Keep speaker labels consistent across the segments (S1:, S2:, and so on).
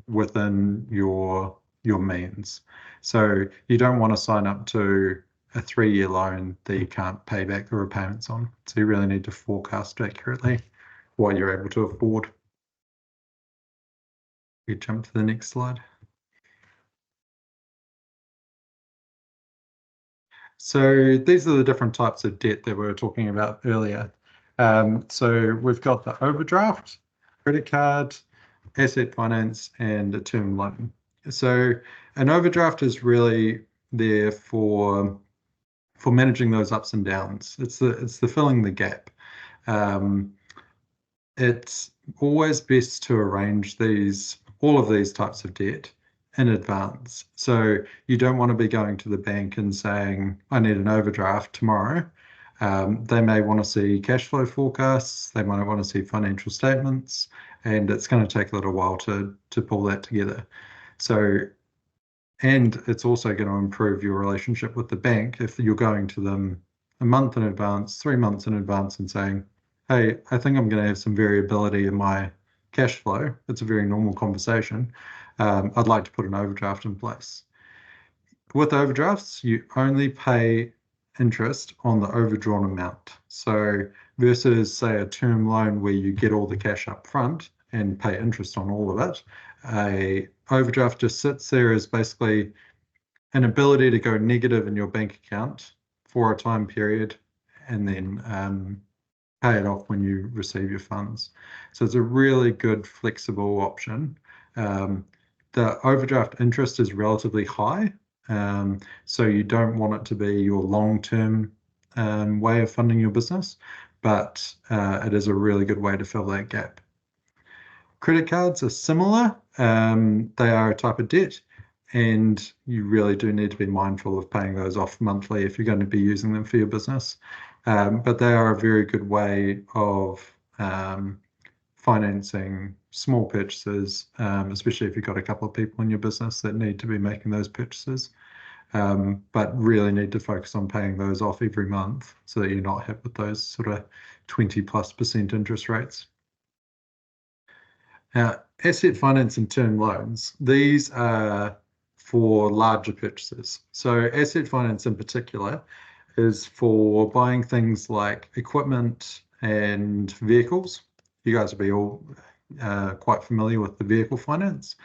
S1: within your means. So you don't want to sign up to a 3-year loan that you can't pay back the repayments on. So you really need to forecast accurately what you're able to afford. We jump to the next slide. So these are the different types of debt that we were talking about earlier. So we've got the overdraft, credit card, asset finance, and a term loan. So an overdraft is really there for managing those ups and downs. It's the filling the gap. It's always best to arrange all of these types of debt in advance. So you don't want to be going to the bank and saying, I need an overdraft tomorrow. They may want to see cash flow forecasts, they might want to see financial statements, and it's going to take a little while to pull that together. So, and it's also going to improve your relationship with the bank if you're going to them a month in advance, 3 months in advance, and saying, hey, I think I'm going to have some variability in my cash flow. It's a very normal conversation. I'd like to put an overdraft in place. With overdrafts, you only pay interest on the overdrawn amount. So versus, say, a term loan where you get all the cash up front and pay interest on all of it, a overdraft just sits there as basically an ability to go negative in your bank account for a time period and then pay it off when you receive your funds. So it's a really good flexible option. The overdraft interest is relatively high, so you don't want it to be your long-term way of funding your business, but it is a really good way to fill that gap. Credit cards are similar. They are a type of debt, and you really do need to be mindful of paying those off monthly if you're going to be using them for your business. But they are a very good way of financing small purchases, especially if you've got a couple of people in your business that need to be making those purchases, but really need to focus on paying those off every month so that you're not hit with those sort of 20+% interest rates. Now, asset finance and term loans, these are for larger purchases. So asset finance in particular is for buying things like equipment and vehicles. You guys will be all quite familiar with the vehicle finance.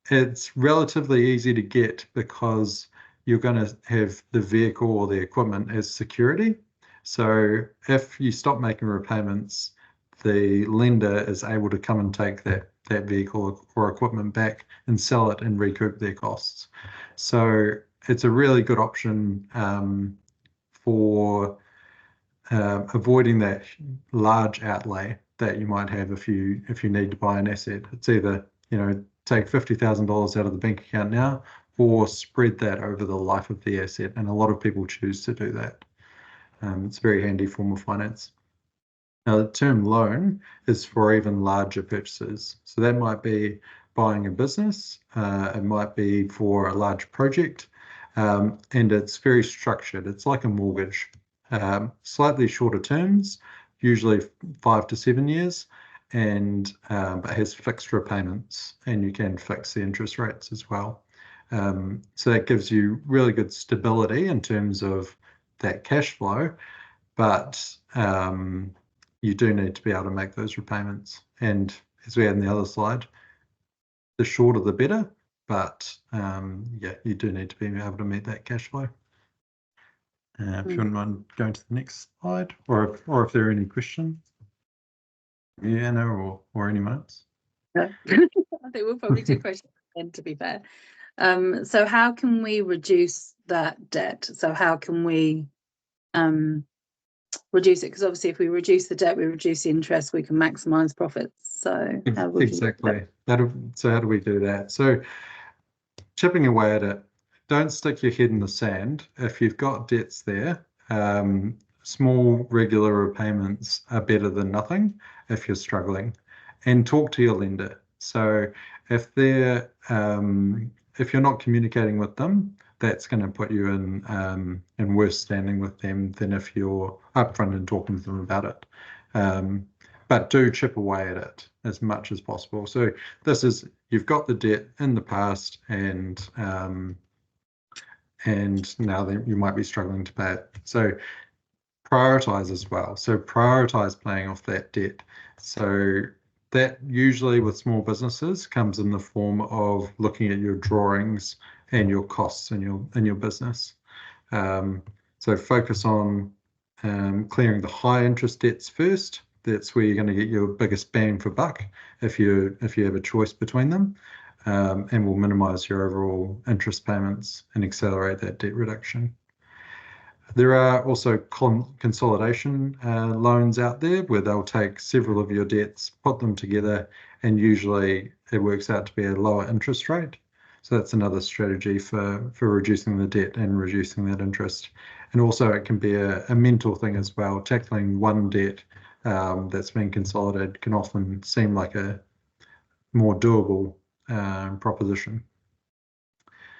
S1: It's relatively easy to get because you're going to have the vehicle or the equipment as security. So if you stop making repayments, the lender is able to come and take that vehicle or equipment back and sell it and recoup their costs. So it's a really good option for avoiding that large outlay that you might have if you need to buy an asset. It's either, take $50,000 out of the bank account now or spread that over the life of the asset. And a lot of people choose to do that. It's a very handy form of finance. Now, the term loan is for even larger purchases. So that might be buying a business. It might be for a large project. And it's very structured. It's like a mortgage. Slightly shorter terms, usually 5 to 7 years, and it has fixed repayments, and you can fix the interest rates as well. So that gives you really good stability in terms of that cash flow, but you do need to be able to make those repayments. And as we had in the other slide, the shorter the better, but yeah, you do need to be able to meet that cash flow. If you wouldn't mind going to the next slide, or if there are any questions, Anna or anyone else.
S2: I think we'll probably do questions then, to be fair. So how can we reduce that debt? So how can we reduce it? Because obviously if we reduce the debt, we reduce the interest, we can maximize profits. So
S1: exactly. So how do we do that? So chipping away at it, don't stick your head in the sand. If you've got debts there, small regular repayments are better than nothing if you're struggling, and talk to your lender. So if you're not communicating with them, that's going to put you in worse standing with them than if you're upfront and talking to them about it. but do chip away at it as much as possible. So this is, you've got the debt in the past, and now that you might be struggling to pay it. So prioritize as well. So prioritize paying off that debt. So that usually with small businesses comes in the form of looking at your drawings and your costs in your business. So focus on clearing the high interest debts first. That's where you're going to get your biggest bang for buck if you have a choice between them, and will minimize your overall interest payments and accelerate that debt reduction. There are also consolidation loans out there where they'll take several of your debts, put them together, and usually it works out to be a lower interest rate. So that's another strategy for reducing the debt and reducing that interest. And also it can be a mental thing as well. Tackling one debt that's been consolidated can often seem like a more doable proposition.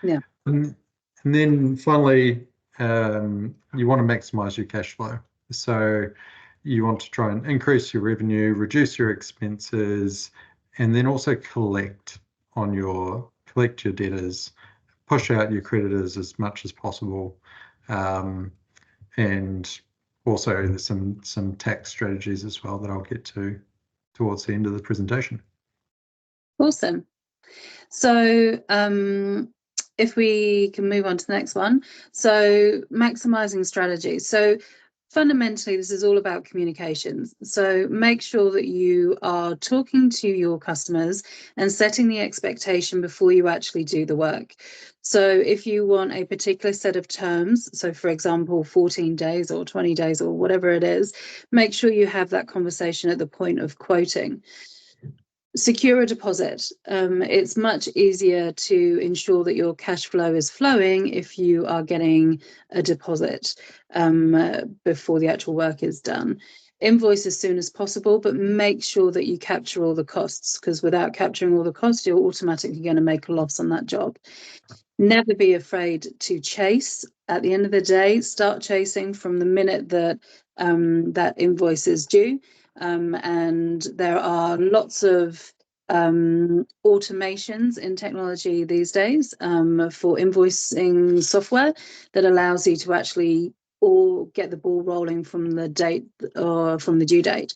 S2: Yeah.
S1: And then finally, you want to maximize your cash flow. So you want to try and increase your revenue, reduce your expenses, and then also collect your debtors, push out your creditors as much as possible. And also there's some tax strategies as well that I'll get to towards the end of the presentation.
S2: Awesome. So if we can move on to the next one. So maximizing strategy. So fundamentally, this is all about communications. So make sure that you are talking to your customers and setting the expectation before you actually do the work. So if you want a particular set of terms, so for example, 14 days or 20 days or whatever it is, make sure you have that conversation at the point of quoting. Secure a deposit. It's much easier to ensure that your cash flow is flowing if you are getting a deposit before the actual work is done. Invoice as soon as possible, but make sure that you capture all the costs, because without capturing all the costs, you're automatically going to make a loss on that job. Never be afraid to chase. At the end of the day, start chasing from the minute that that invoice is due. And there are lots of automations in technology these days for invoicing software that allows you to actually all get the ball rolling from the date or from the due date.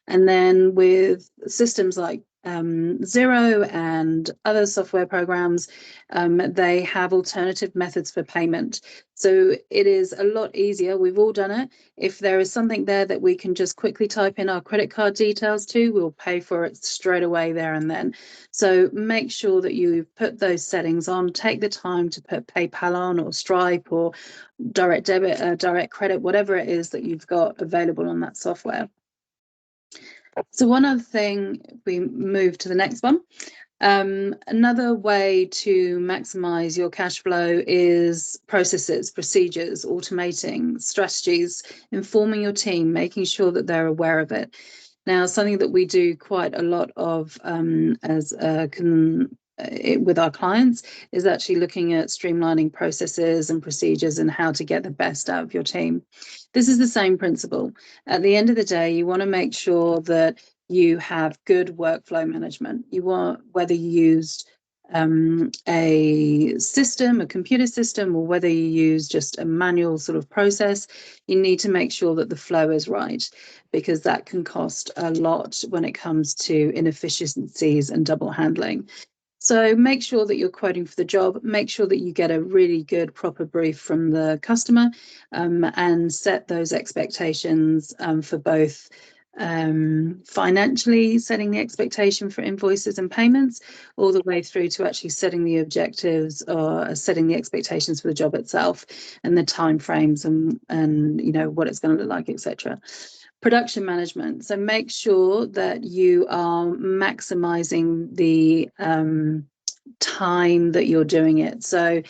S2: And then with systems like Xero and other software programs, they have alternative methods for payment. So it is a lot easier. We've all done it. If there is something there that we can just quickly type in our credit card details to, we'll pay for it straight away there and then. So make sure that you put those settings on. Take the time to put PayPal on, or Stripe, or direct debit, direct credit, whatever it is that you've got available on that software. So one other thing, we move to the next one. Another way to maximize your cash flow is processes, procedures, automating, strategies, informing your team, making sure that they're aware of it. Now, something that we do quite a lot of with our clients is actually looking at streamlining processes and procedures and how to get the best out of your team. This is the same principle. At the end of the day, you want to make sure that you have good workflow management. You want, whether you used a system, a computer system, or whether you use just a manual sort of process, you need to make sure that the flow is right, because that can cost a lot when it comes to inefficiencies and double handling. So make sure that you're quoting for the job, make sure that you get a really good proper brief from the customer, and set those expectations for both financially, setting the expectation for invoices and payments, all the way through to actually setting the objectives or setting the expectations for the job itself and the timeframes and you know what it's going to look like, etc. Production management. So make sure that you are maximizing the time that you're doing it. So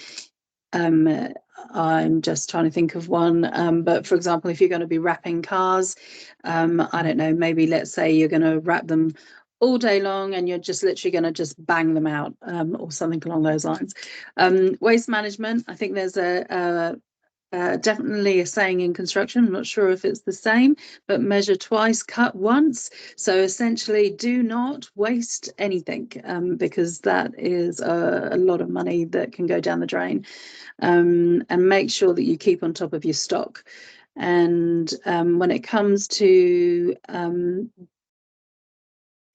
S2: I'm just trying to think of one, but for example, if you're going to be wrapping cars, I don't know, maybe let's say you're going to wrap them all day long and you're just literally going to just bang them out, or something along those lines. Waste management. I think there's definitely a saying in construction. I'm not sure if it's the same, but measure twice, cut once. So essentially, do not waste anything, because that is a lot of money that can go down the drain. And make sure that you keep on top of your stock. And when it comes to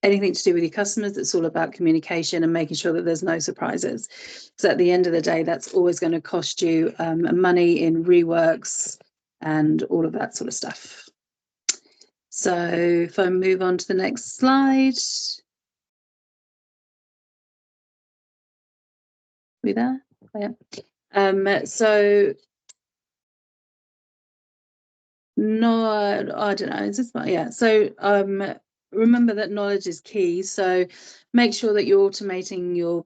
S2: anything to do with your customers, it's all about communication and making sure that there's no surprises. So at the end of the day, that's always going to cost you money in reworks and all of that sort of stuff. So if I move on to the next slide. Are we there? Yeah. So no, I don't know. Is this yeah? So remember that knowledge is key. So make sure that you're automating your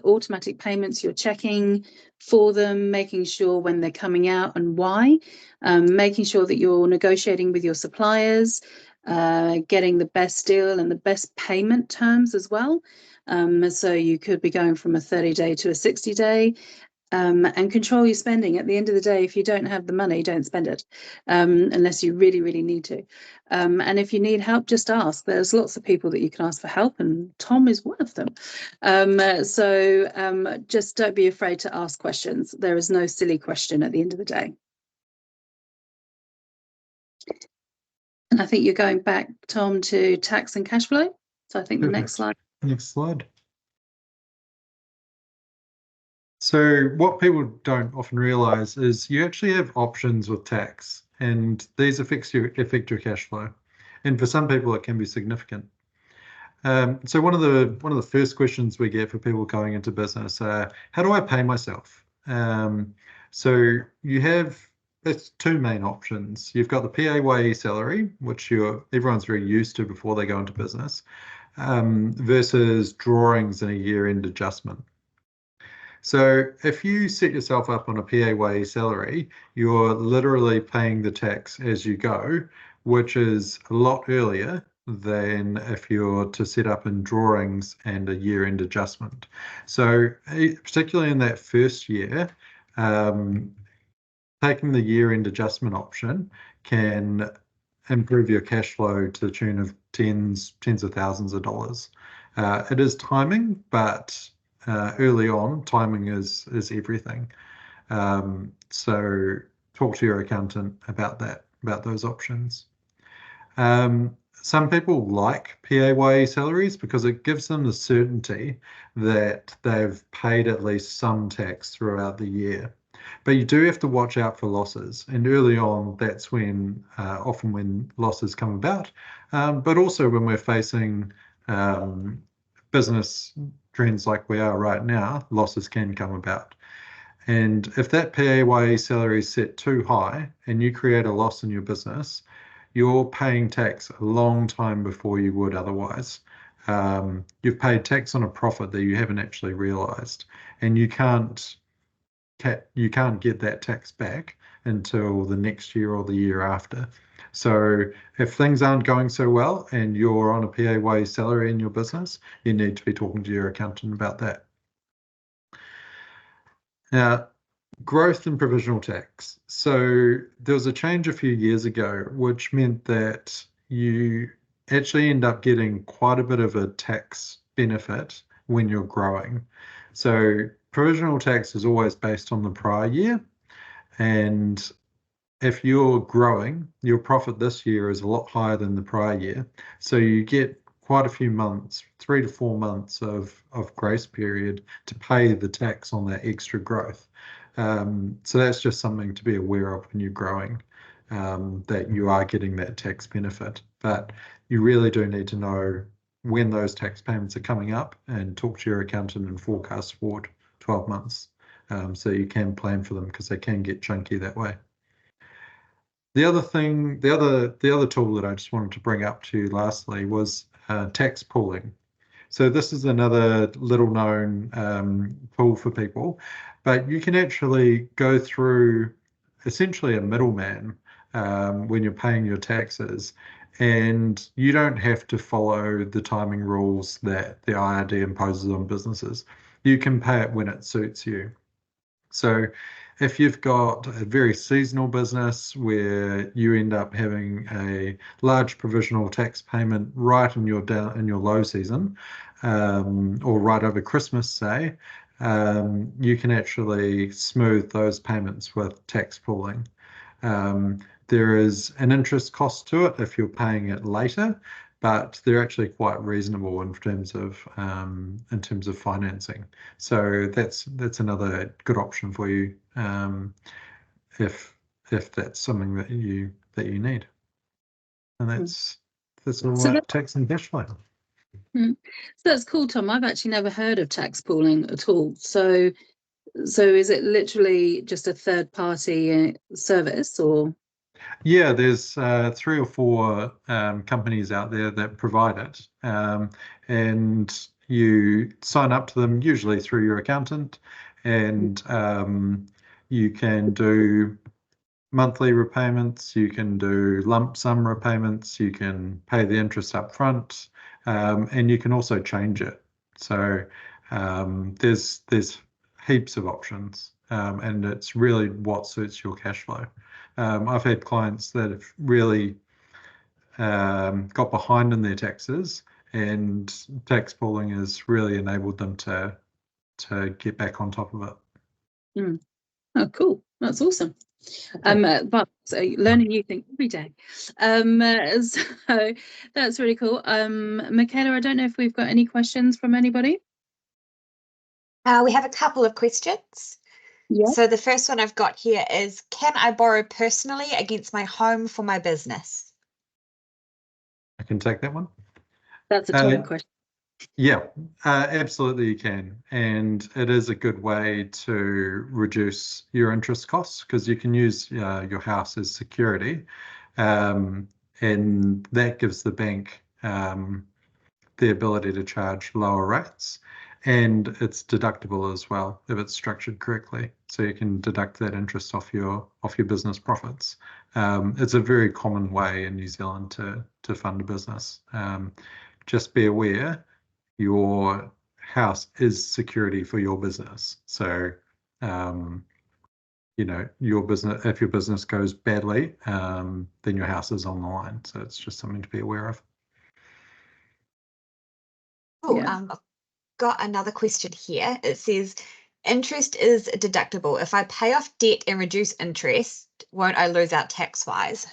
S2: automatic payments, you're checking for them, making sure when they're coming out and why, making sure that you're negotiating with your suppliers, getting the best deal and the best payment terms as well. So you could be going from a 30-day to a 60-day. And control your spending. At the end of the day, if you don't have the money, don't spend it, unless you really, really need to. And if you need help, just ask. There's lots of people that you can ask for help, and Tom is one of them. So just don't be afraid to ask questions. There is no silly question at the end of the day. And I think you're going back, Tom, to tax and cash flow. So I think the next slide.
S1: Next slide. So what people don't often realize is you actually have options with tax, and these affect your cash flow. And for some people, it can be significant. So one of the first questions we get for people going into business are, how do I pay myself? So you have that's two main options. You've got the PAYE salary, which everyone's very used to before they go into business, versus drawings and a year-end adjustment. So if you set yourself up on a PAYE salary, you're literally paying the tax as you go, which is a lot earlier than if you're to set up in drawings and a year-end adjustment. So particularly in that first year, taking the year-end adjustment option can improve your cash flow to the tune of tens of thousands of dollars. It is timing, but early on, timing is everything. So talk to your accountant about those options. Some people like PAYE salaries because it gives them the certainty that they've paid at least some tax throughout the year. But you do have to watch out for losses. And early on, that's when often when losses come about. But also when we're facing business trends like we are right now, losses can come about. And if that PAYE salary is set too high and you create a loss in your business, you're paying tax a long time before you would otherwise. You've paid tax on a profit that you haven't actually realized, and you can't get that tax back until the next year or the year after. So if things aren't going so well and you're on a PAYE salary in your business, you need to be talking to your accountant about that. Now, growth and provisional tax. So there was a change a few years ago, which meant that you actually end up getting quite a bit of a tax benefit when you're growing. So provisional tax is always based on the prior year. And if you're growing, your profit this year is a lot higher than the prior year. So you get quite a few months, 3 to 4 months of grace period to pay the tax on that extra growth. So that's just something to be aware of when you're growing, that you are getting that tax benefit. But you really do need to know when those tax payments are coming up and talk to your accountant and forecast forward 12 months, so you can plan for them, because they can get chunky that way. The other tool that I just wanted to bring up to you lastly was tax pooling. So this is another little known tool for people, but you can actually go through essentially a middleman when you're paying your taxes, and you don't have to follow the timing rules that the IRD imposes on businesses. You can pay it when it suits you. So if you've got a very seasonal business where you end up having a large provisional tax payment right in your low season, or right over Christmas, say, you can actually smooth those payments with tax pooling. There is an interest cost to it if you're paying it later, but they're actually quite reasonable in terms of financing. So that's another good option for you, if that's something that you need. And that's all
S2: So
S1: about tax and cash flow.
S2: so that's cool, Tom. I've actually never heard of tax pooling at all. So is it literally just a third party service, or?
S1: Yeah, there's 3 or 4 companies out there that provide it, and you sign up to them usually through your accountant, and you can do monthly repayments, you can do lump sum repayments, you can pay the interest up front, and you can also change it. So there's heaps of options, and it's really what suits your cash flow. I've had clients that have really got behind in their taxes, and tax pooling has really enabled them to get back on top of it.
S2: Mm. Oh, cool. That's awesome. But so learning new things every day. So that's really cool. Michaela, I don't know if we've got any questions from anybody.
S3: We have a couple of questions.
S2: Yeah.
S3: So the first one I've got here is, can I borrow personally against my home for my business?
S1: I can take that one.
S2: That's a Tom question.
S1: Yeah, absolutely you can. And it is a good way to reduce your interest costs because you can use your house as security. And that gives the bank the ability to charge lower rates. And it's deductible as well if it's structured correctly. So you can deduct that interest off your business profits. It's a very common way in New Zealand to fund a business. Just be aware your house is security for your business. So, your business, if your business goes badly, then your house is on the line. So it's just something to be aware of.
S3: Oh, I've got another question here. It says, interest is deductible. If I pay off debt and reduce interest, won't I lose out tax-wise?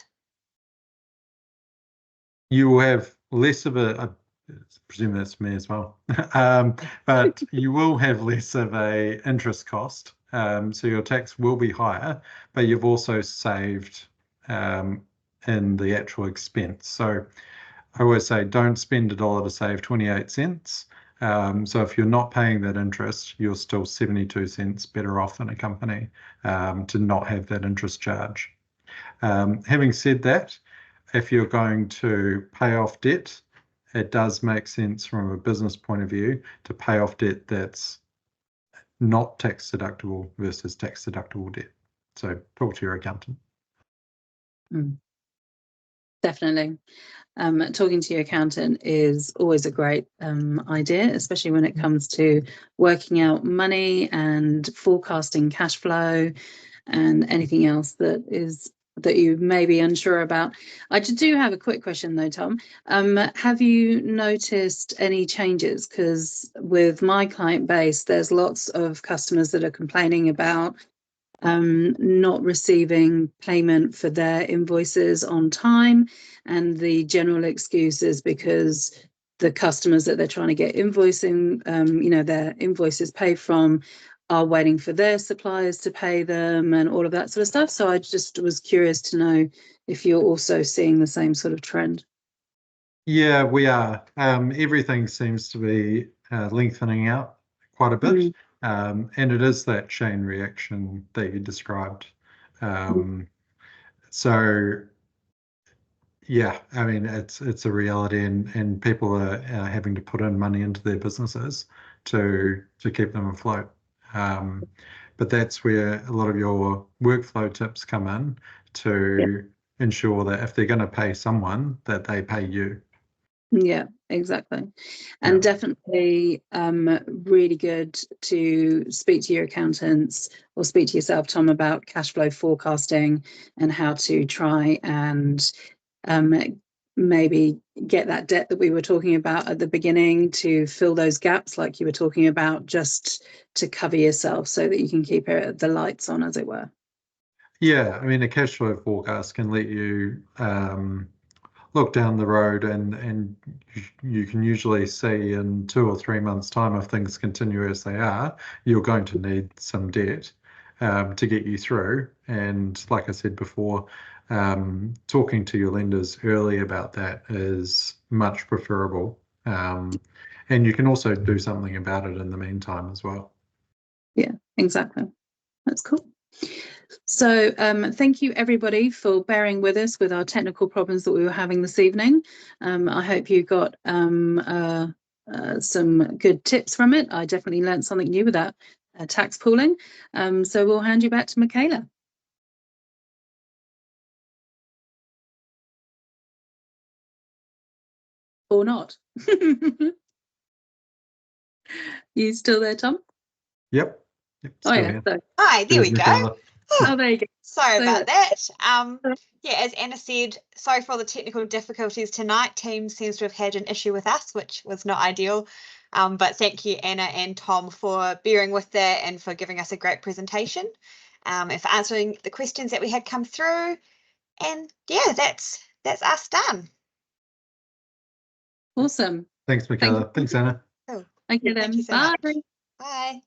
S1: You will have less of I presume that's me as well, but you will have less of a interest cost. So your tax will be higher, but you've also saved in the actual expense. So I always say, don't spend $1 to save 28 cents. So if you're not paying that interest, you're still 72 cents better off in a company to not have that interest charge. Having said that, if you're going to pay off debt, it does make sense from a business point of view to pay off debt that's not tax deductible versus tax deductible debt. So talk to your accountant.
S2: Definitely. Talking to your accountant is always a great idea, especially when it comes to working out money and forecasting cash flow and anything else that you may be unsure about. I do have a quick question though, Tom. Have you noticed any changes? Because with my client base, there's lots of customers that are complaining about not receiving payment for their invoices on time, and the general excuse is because the customers that they're trying to get invoicing, their invoices paid from, are waiting for their suppliers to pay them and all of that sort of stuff. So I just was curious to know if you're also seeing the same sort of trend.
S1: Yeah, we are. Everything seems to be lengthening out quite a bit. And it is that chain reaction that you described. So yeah, I mean it's a reality, and people are having to put in money into their businesses to keep them afloat. But that's where a lot of your workflow tips come in to ensure that if they're going to pay someone, that they pay you.
S2: Yeah, exactly. And definitely really good to speak to your accountants or speak to yourself, Tom, about cash flow forecasting and how to try and maybe get that debt that we were talking about at the beginning to fill those gaps like you were talking about, just to cover yourself so that you can keep the lights on, as it were.
S1: Yeah, I mean, a cash flow forecast can let you look down the road, and you can usually see in 2 or 3 months' time, if things continue as they are, you're going to need some debt to get you through. And like I said before, talking to your lenders early about that is much preferable. And you can also do something about it in the meantime as well.
S2: Yeah, exactly. That's cool. So thank you everybody for bearing with us with our technical problems that we were having this evening. I hope you got some good tips from it. I definitely learned something new with that tax pooling. So we'll hand you back to Michaela. Or not. You still there, Tom?
S1: Yep.
S2: Oh yeah. So,
S3: hi, there we go.
S2: Oh, there you go.
S3: Sorry about that. Yeah, as Anna said, sorry for all the technical difficulties tonight. Teams seems to have had an issue with us, which was not ideal. But thank you, Anna and Tom, for bearing with that and for giving us a great presentation, and for answering the questions that we had come through. And yeah, that's us done.
S2: Awesome.
S1: Thanks, Michaela. Thanks, Anna.
S3: Cool.
S2: Thank you then.
S3: Thank you so
S2: Bye.
S3: much. Bye.